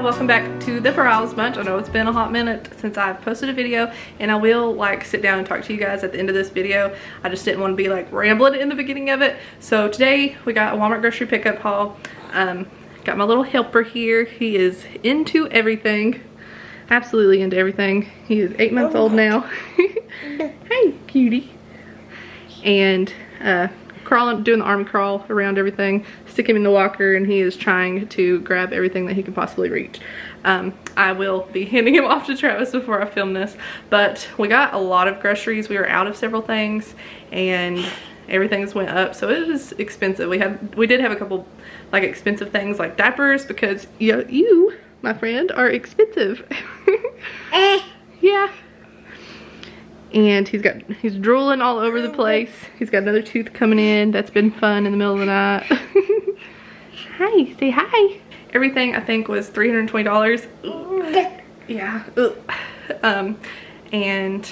y'all, welcome back to the Briles bunch. I know it's been a hot minute since I've posted a video, and I will like sit down and talk to you guys at the end of this video. I just didn't want to be like rambling in the beginning of it. So today we got a Walmart grocery pickup haul. Got my little helper here. He is into everything, absolutely into everything. He is 8 months old now. Hey cutie. And crawling, doing the army crawl around everything. Stick him in the walker and he is trying to grab everything that he can possibly reach. I will be handing him off to Travis before I film this, but we got a lot of groceries. We were out of several things and everything's went up, so it is expensive. We did have a couple like expensive things like diapers, because you my friend are expensive. Yeah. And he's drooling all over the place. He's got another tooth coming in. That's been fun in the middle of the night. Hi, say hi. Everything I think was $320. Yeah. And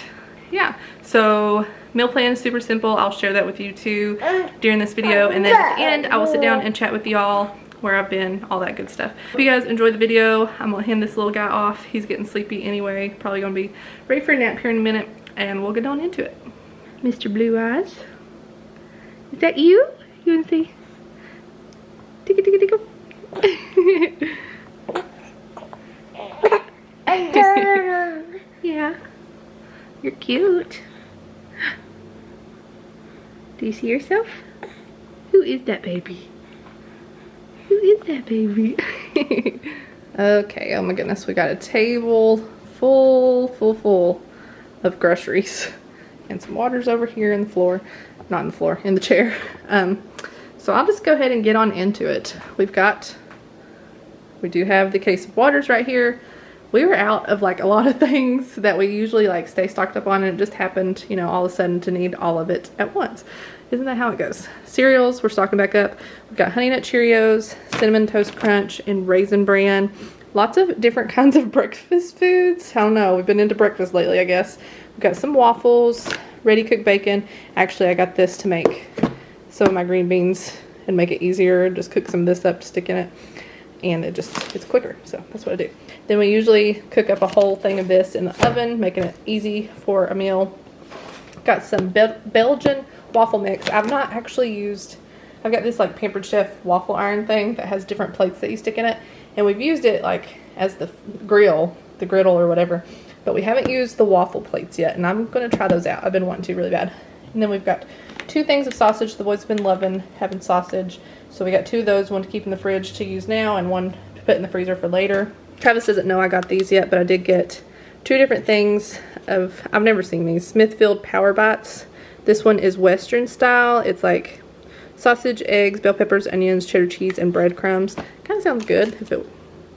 yeah, so meal plan is super simple. I'll share that with you too during this video, and then at the end I will sit down and chat with y'all where I've been, all that good stuff. Hope you guys enjoyed the video. I'm gonna hand this little guy off. He's getting sleepy anyway. Probably gonna be ready for a nap here in a minute, and we'll get on into it. Mr. Blue Eyes, is that you? You wanna say? Tickle, tickle, tickle. Yeah, you're cute. Do you see yourself? Who is that baby? Who is that baby? Okay, oh my goodness, we got a table full of groceries. And some water's over here in the floor. Not in the floor, in the chair. So I'll just go ahead and get on into it. We do have the case of waters right here. We were out of like a lot of things that we usually like stay stocked up on, and it just happened, you know, all of a sudden to need all of it at once. Isn't that how it goes? Cereals, we're stocking back up. We've got Honey Nut Cheerios, Cinnamon Toast Crunch, and Raisin Bran. Lots of different kinds of breakfast foods. I don't know, we've been into breakfast lately, I guess. We've got some waffles, ready cooked bacon. Actually, I got this to make some of my green beans and make it easier. Just cook some of this up to stick in it, and it's quicker, so that's what I do. Then we usually cook up a whole thing of this in the oven, making it easy for a meal. Got some Belgian waffle mix. I've not actually used, I've got this like Pampered Chef waffle iron thing that has different plates that you stick in it, and we've used it like as the griddle or whatever, but we haven't used the waffle plates yet, and I'm going to try those out. I've been wanting to really bad. And then we've got 2 things of sausage. The boys have been loving having sausage, so we got 2 of those, one to keep in the fridge to use now and one to put in the freezer for later. Travis doesn't know I got these yet, but I did get 2 different things of, I've never seen these, Smithfield Power Bites. This one is Western style. It's like sausage, eggs, bell peppers, onions, cheddar cheese, and breadcrumbs. Kind of sounds good if it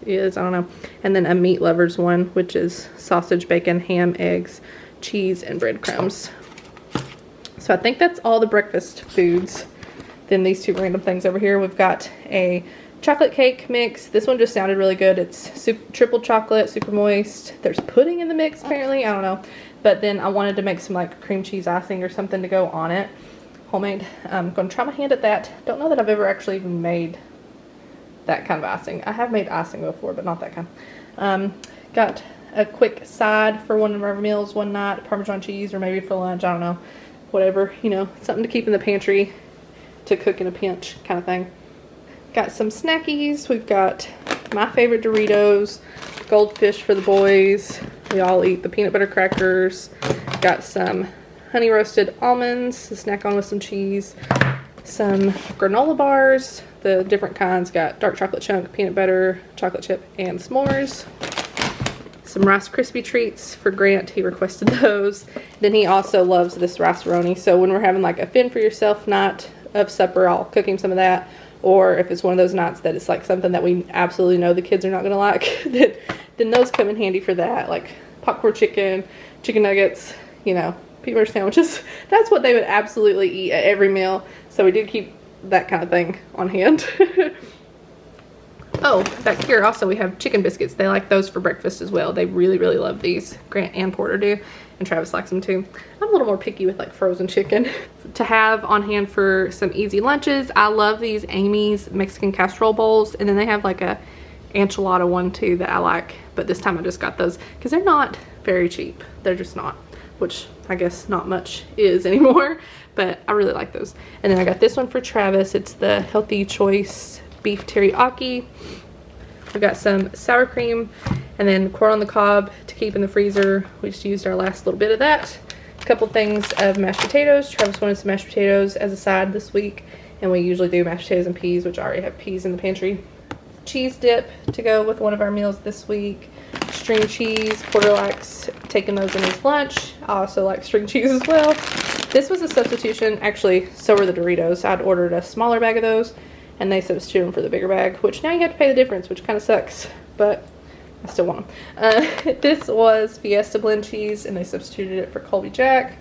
is, I don't know. And then a meat lovers one, which is sausage, bacon, ham, eggs, cheese, and breadcrumbs. So I think that's all the breakfast foods. Then these 2 random things over here. We've got a chocolate cake mix. This one just sounded really good. It's triple chocolate, super moist. There's pudding in the mix apparently. I don't know. But then I wanted to make some like cream cheese icing or something to go on it. Homemade. I'm going to try my hand at that. Don't know that I've ever actually even made that kind of icing. I have made icing before, but not that kind. Got a quick side for one of our meals one night. Parmesan cheese, or maybe for lunch. I don't know. Whatever, you know, something to keep in the pantry to cook in a pinch kind of thing. Got some snackies. We've got my favorite Doritos, Goldfish for the boys. We all eat the peanut butter crackers. Got some honey roasted almonds to snack on with some cheese. Some granola bars, the different kinds. Got dark chocolate chunk, peanut butter, chocolate chip, and s'mores. Some Rice Krispie treats for Grant. He requested those. Then he also loves this rice-a-roni. So when we're having like a fend for yourself night of supper, I'll cook him some of that. Or if it's one of those nights that it's like something that we absolutely know the kids are not going to like, then those come in handy for that. Like popcorn chicken, chicken nuggets, you know, peanut butter sandwiches. That's what they would absolutely eat at every meal. So we did keep that kind of thing on hand. Oh, back here also we have chicken biscuits. They like those for breakfast as well. They really love these. Grant and Porter do, and Travis likes them too. I'm a little more picky with like frozen chicken. To have on hand for some easy lunches, I love these Amy's Mexican casserole bowls, and then they have like a enchilada one too that I like, but this time I just got those because they're not very cheap. They're just not, which I guess not much is anymore, but I really like those. And then I got this one for Travis. It's the Healthy Choice Beef Teriyaki. We got some sour cream and then corn on the cob to keep in the freezer. We just used our last little bit of that. A couple things of mashed potatoes. Travis wanted some mashed potatoes as a side this week, and we usually do mashed potatoes and peas, which I already have peas in the pantry. Cheese dip to go with one of our meals this week. String cheese. Porter likes taking those in his lunch. I also like string cheese as well. This was a substitution. Actually, so were the Doritos. I'd ordered a smaller bag of those, and they substituted them for the bigger bag, which now you have to pay the difference, which kind of sucks, but I still want them. This was Fiesta blend cheese, and they substituted it for Colby Jack.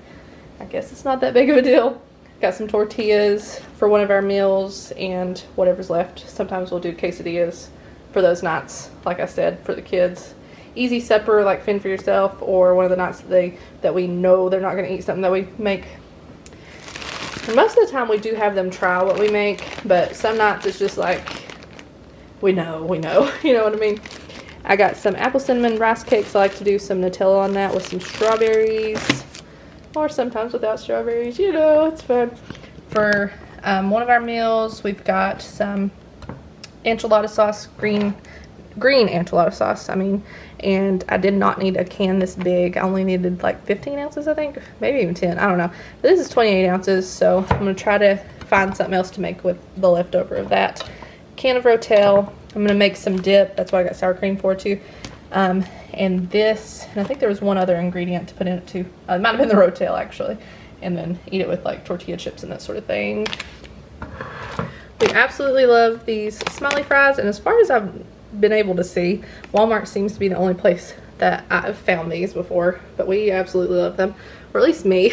I guess it's not that big of a deal. Got some tortillas for one of our meals and whatever's left. Sometimes we'll do quesadillas for those nights, like I said, for the kids. Easy supper, like fend for yourself, or one of the nights that we know they're not going to eat something that we make. And most of the time we do have them try what we make, but some nights it's just like, we know, you know what I mean? I got some apple cinnamon rice cakes. I like to do some Nutella on that with some strawberries, or sometimes without strawberries, you know, it's fun. For one of our meals, we've got some enchilada sauce, green enchilada sauce, and I did not need a can this big. I only needed like 15 ounces, I think, maybe even 10, I don't know. But this is 28 ounces, so I'm going to try to find something else to make with the leftover of that. Can of Rotel. I'm going to make some dip. That's what I got sour cream for too. And this, and I think there was one other ingredient to put in it too. It might have been the Rotel actually. And then eat it with like tortilla chips and that sort of thing. We absolutely love these smiley fries, and as far as I've been able to see, Walmart seems to be the only place that I've found these before, but we absolutely love them, or at least me.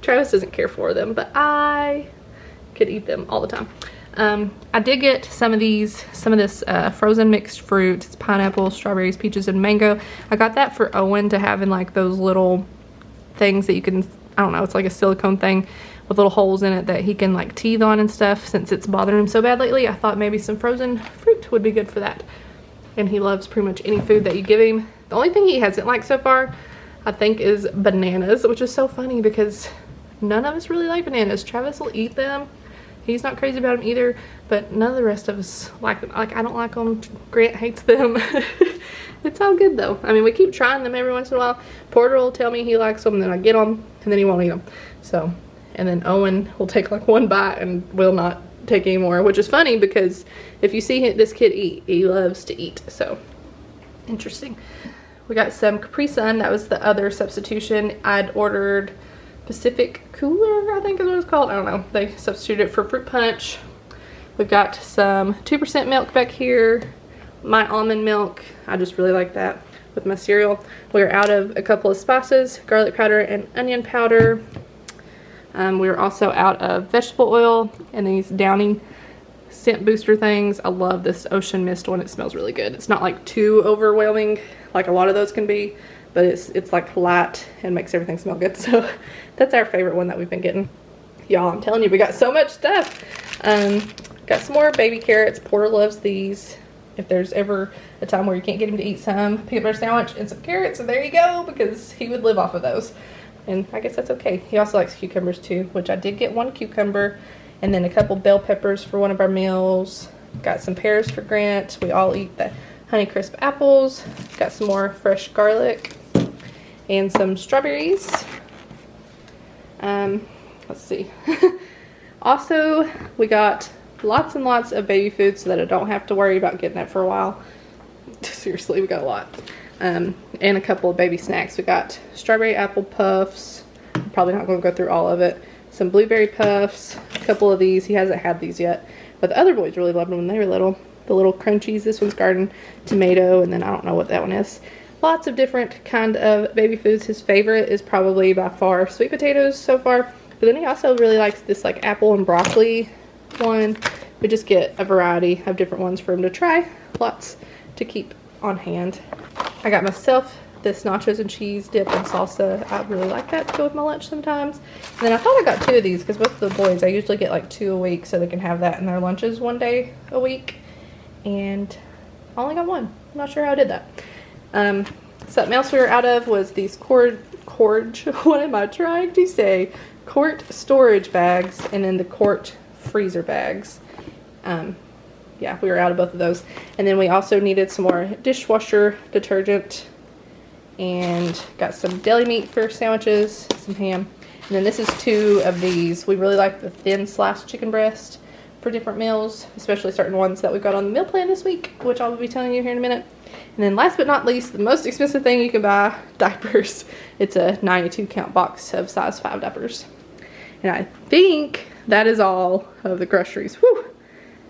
Travis doesn't care for them, but I could eat them all the time. I did get some of this frozen mixed fruit. It's pineapple, strawberries, peaches, and mango. I got that for Owen to have in like those little things that you can, I don't know, it's like a silicone thing with little holes in it that he can like teeth on and stuff, since it's bothering him so bad lately. I thought maybe some frozen fruit would be good for that. And he loves pretty much any food that you give him. The only thing he hasn't liked so far, I think, is bananas, which is so funny because none of us really like bananas. Travis will eat them. He's not crazy about them either, but none of the rest of us like them. Like, I don't like them. Grant hates them. It's all good though. We keep trying them every once in a while. Porter will tell me he likes them, and then I get them, and then he won't eat them. So, and then Owen will take like one bite and will not take any more, which is funny because if you see this kid eat, he loves to eat. So, interesting. We got some Capri Sun. That was the other substitution. I'd ordered Pacific Cooler, I think is what it's called. I don't know. They substituted it for fruit punch. We've got some 2% milk back here. My almond milk. I just really like that with my cereal. We're out of a couple of spices, garlic powder and onion powder. We're also out of vegetable oil and these Downy scent booster things. I love this Ocean Mist one. It smells really good. It's not like too overwhelming like a lot of those can be, but it's like light and makes everything smell good. So that's our favorite one that we've been getting. Y'all, I'm telling you, we got so much stuff. Got some more baby carrots. Porter loves these. If there's ever a time where you can't get him to eat some peanut butter sandwich and some carrots, and there you go, because he would live off of those. And I guess that's okay. He also likes cucumbers too, which I did get one cucumber, and then a couple bell peppers for one of our meals. Got some pears for Grant. We all eat the Honeycrisp apples. Got some more fresh garlic and some strawberries. Let's see. Also, we got lots and lots of baby food so that I don't have to worry about getting that for a while. Seriously, we got a lot. And a couple of baby snacks. We got strawberry apple puffs. I'm probably not going to go through all of it. Some blueberry puffs. A couple of these. He hasn't had these yet, but the other boys really loved them when they were little. The little crunchies. This one's garden tomato, and then I don't know what that one is. Lots of different kind of baby foods. His favorite is probably by far sweet potatoes so far, but then he also really likes this like apple and broccoli one. We just get a variety of different ones for him to try. Lots to keep on hand. I got myself this nachos and cheese dip and salsa. I really like that to go with my lunch sometimes. And then I thought I got 2 of these because both of the boys, I usually get like 2 a week so they can have that in their lunches one day a week. And I only got one. I'm not sure how I did that. Something else we were out of was these what am I trying to say? Quart storage bags, and then the quart freezer bags. Yeah, we were out of both of those. And then we also needed some more dishwasher detergent, and got some deli meat for sandwiches, some ham. And then this is 2 of these. We really like the thin sliced chicken breast for different meals, especially certain ones that we've got on the meal plan this week, which I'll be telling you here in a minute. And then last but not least, the most expensive thing you can buy, diapers. It's a 92 count box of size 5 diapers. And I think that is all of the groceries. Whew,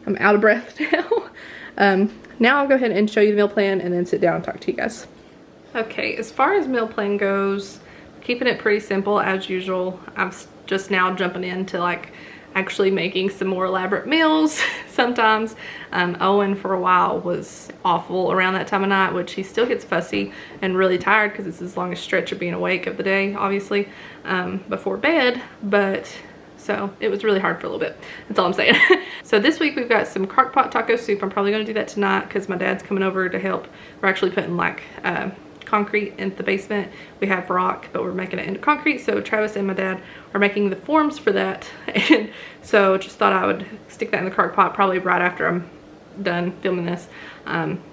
I'm out of breath now. Now I'll go ahead and show you the meal plan and then sit down and talk to you guys. Okay, as far as meal plan goes, keeping it pretty simple as usual. I'm just now jumping into like actually making some more elaborate meals sometimes. Owen for a while was awful around that time of night, which he still gets fussy and really tired because it's his longest stretch of being awake of the day, obviously, before bed. But so it was really hard for a little bit. That's all I'm saying. So this week we've got some crock pot taco soup. I'm probably gonna do that tonight because my dad's coming over to help. We're actually putting like concrete in the basement. We have rock, but we're making it into concrete. So Travis and my dad are making the forms for that. And so just thought I would stick that in the crock pot probably right after I'm done filming this,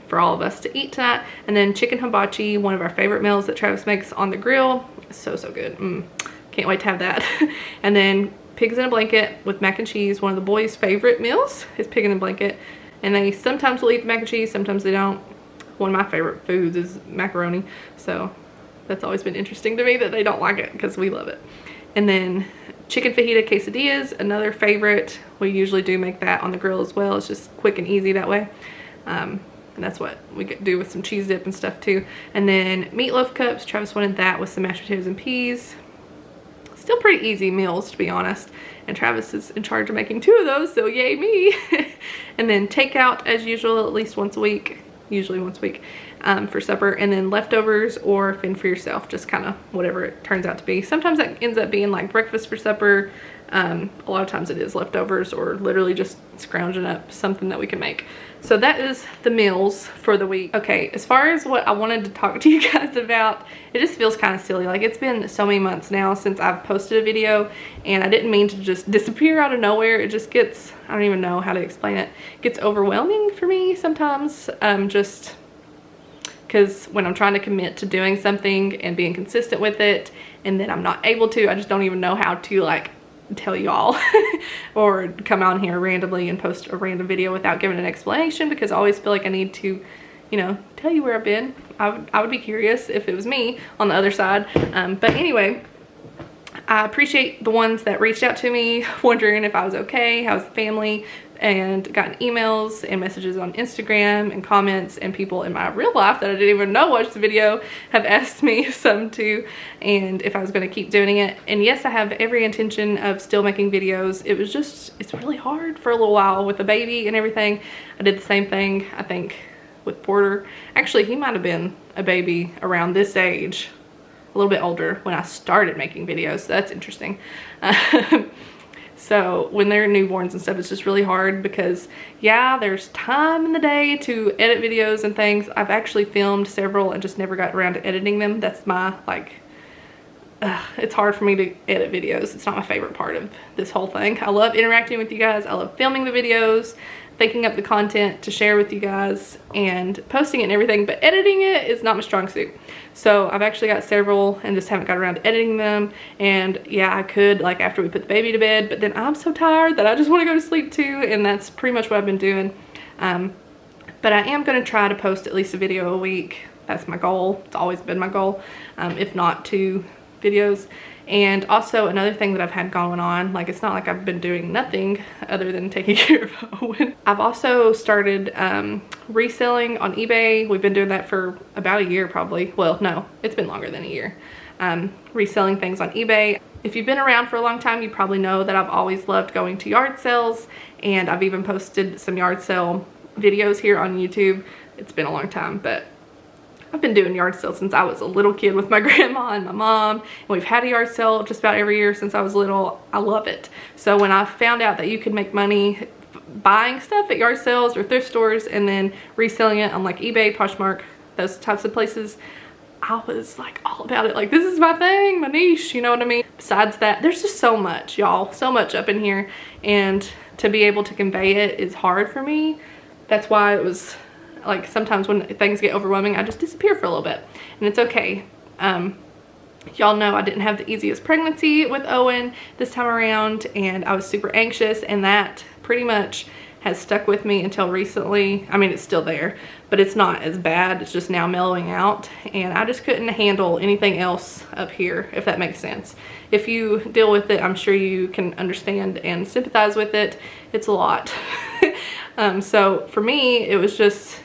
for all of us to eat tonight. And then chicken hibachi, one of our favorite meals that Travis makes on the grill. So good. Can't wait to have that. And then pigs in a blanket with mac and cheese. One of the boys' favorite meals is pig in a blanket. And they sometimes will eat the mac and cheese, sometimes they don't. One of my favorite foods is macaroni, so that's always been interesting to me that they don't like it because we love it. And then chicken fajita quesadillas, another favorite. We usually do make that on the grill as well. It's just quick and easy that way. And that's what we do with some cheese dip and stuff too. And then meatloaf cups. Travis wanted that with some mashed potatoes and peas. Still pretty easy meals, to be honest. And Travis is in charge of making 2 of those, so yay me. And then takeout as usual, at least once a week. Usually once a week, for supper. And then leftovers or fend for yourself, just kind of whatever it turns out to be. Sometimes that ends up being like breakfast for supper. A lot of times it is leftovers or literally just scrounging up something that we can make. So that is the meals for the week. Okay, as far as what I wanted to talk to you guys about, it just feels kind of silly. Like, it's been so many months now since I've posted a video, and I didn't mean to just disappear out of nowhere. It just gets, I don't even know how to explain it. It gets overwhelming for me sometimes, just because when I'm trying to commit to doing something and being consistent with it, and then I'm not able to, I just don't even know how to like tell y'all or come on here randomly and post a random video without giving an explanation, because I always feel like I need to, you know, tell you where I've been. I would be curious if it was me on the other side. But anyway, I appreciate the ones that reached out to me wondering if I was okay, how's the family, and gotten emails and messages on Instagram and comments, and people in my real life that I didn't even know watched the video have asked me some too, and if I was going to keep doing it. And yes, I have every intention of still making videos. It was just, it's really hard for a little while with the baby and everything. I did the same thing, I think, with Porter. Actually, he might have been a baby around this age, a little bit older when I started making videos, so that's interesting. So when they're newborns and stuff, it's just really hard because, yeah, there's time in the day to edit videos and things. I've actually filmed several and just never got around to editing them. That's my, like, it's hard for me to edit videos. It's not my favorite part of this whole thing. I love interacting with you guys. I love filming the videos, thinking up the content to share with you guys, and posting it and everything, but editing it is not my strong suit. So I've actually got several and just haven't got around to editing them. And yeah, I could, like, after we put the baby to bed, but then I'm so tired that I just want to go to sleep too, and that's pretty much what I've been doing. But I am going to try to post at least a video a week. That's my goal. It's always been my goal, if not 2 videos. And also another thing that I've had going on, like, it's not like I've been doing nothing other than taking care of Owen. I've also started reselling on eBay. We've been doing that for about a year probably. Well, no, it's been longer than a year. Reselling things on eBay. If you've been around for a long time, you probably know that I've always loved going to yard sales, and I've even posted some yard sale videos here on YouTube. It's been a long time, but I've been doing yard sales since I was a little kid with my grandma and my mom, and we've had a yard sale just about every year since I was little. I love it. So when I found out that you could make money buying stuff at yard sales or thrift stores and then reselling it on like eBay, Poshmark, those types of places, I was like all about it. Like, this is my thing, my niche, you know what I mean? Besides that, there's just so much, y'all, so much up in here, and to be able to convey it is hard for me. That's why it was like, sometimes when things get overwhelming, I just disappear for a little bit, and it's okay. Y'all know I didn't have the easiest pregnancy with Owen this time around, and I was super anxious, and that pretty much has stuck with me until recently. I mean, it's still there, but it's not as bad. It's just now mellowing out, and I just couldn't handle anything else up here, if that makes sense. If you deal with it, I'm sure you can understand and sympathize with it. It's a lot. So for me, it was just,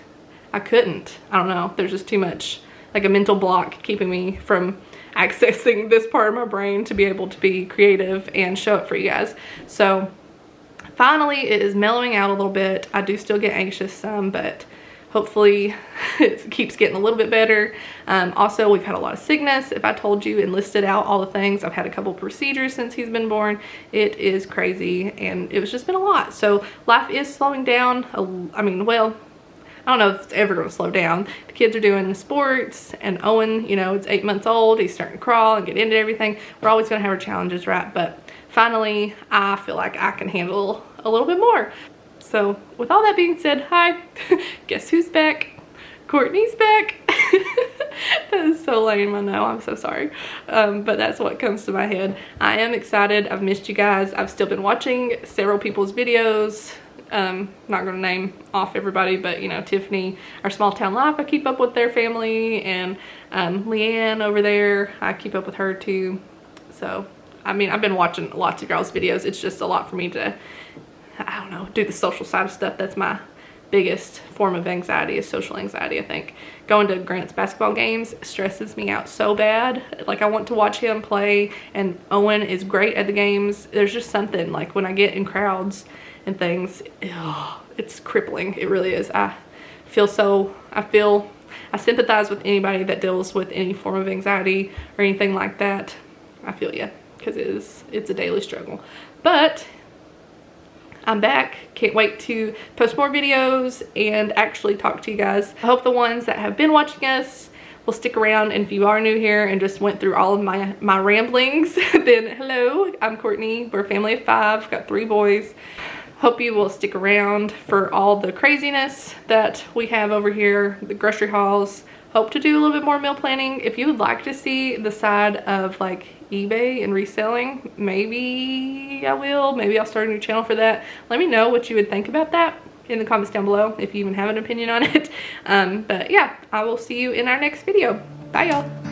I couldn't. I don't know. There's just too much, like a mental block keeping me from accessing this part of my brain to be able to be creative and show up for you guys. So finally, it is mellowing out a little bit. I do still get anxious some, but hopefully it keeps getting a little bit better. Also, we've had a lot of sickness. If I told you and listed out all the things, I've had a couple procedures since he's been born. It is crazy, and it was just been a lot. So life is slowing down. I mean, well, I don't know if it's ever going to slow down. The kids are doing the sports, and Owen, you know, it's 8 months old. He's starting to crawl and get into everything. We're always going to have our challenges, right? But finally, I feel like I can handle a little bit more. So with all that being said, hi, guess who's back? Courtney's back. That is so lame, I know, I'm so sorry. But that's what comes to my head. I am excited. I've missed you guys. I've still been watching several people's videos. Not gonna name off everybody, but you know, Tiffany, our Small Town Life, I keep up with their family, and Leanne over there, I keep up with her too. So I mean, I've been watching lots of y'all's videos. It's just a lot for me to, I don't know, do the social side of stuff. That's my biggest form of anxiety, is social anxiety, I think. Going to Grant's basketball games stresses me out so bad. Like, I want to watch him play, and Owen is great at the games. There's just something, like when I get in crowds and things, it's crippling. It really is. I sympathize with anybody that deals with any form of anxiety or anything like that. I feel you, because it's a daily struggle. But I'm back. Can't wait to post more videos and actually talk to you guys. I hope the ones that have been watching us will stick around, and if you are new here and just went through all of my ramblings, then hello, I'm Courtney. We're a family of 5, got 3 boys. Hope you will stick around for all the craziness that we have over here, the grocery hauls. Hope to do a little bit more meal planning. If you would like to see the side of like eBay and reselling, maybe I will. Maybe I'll start a new channel for that. Let me know what you would think about that in the comments down below, if you even have an opinion on it. But yeah, I will see you in our next video. Bye, y'all.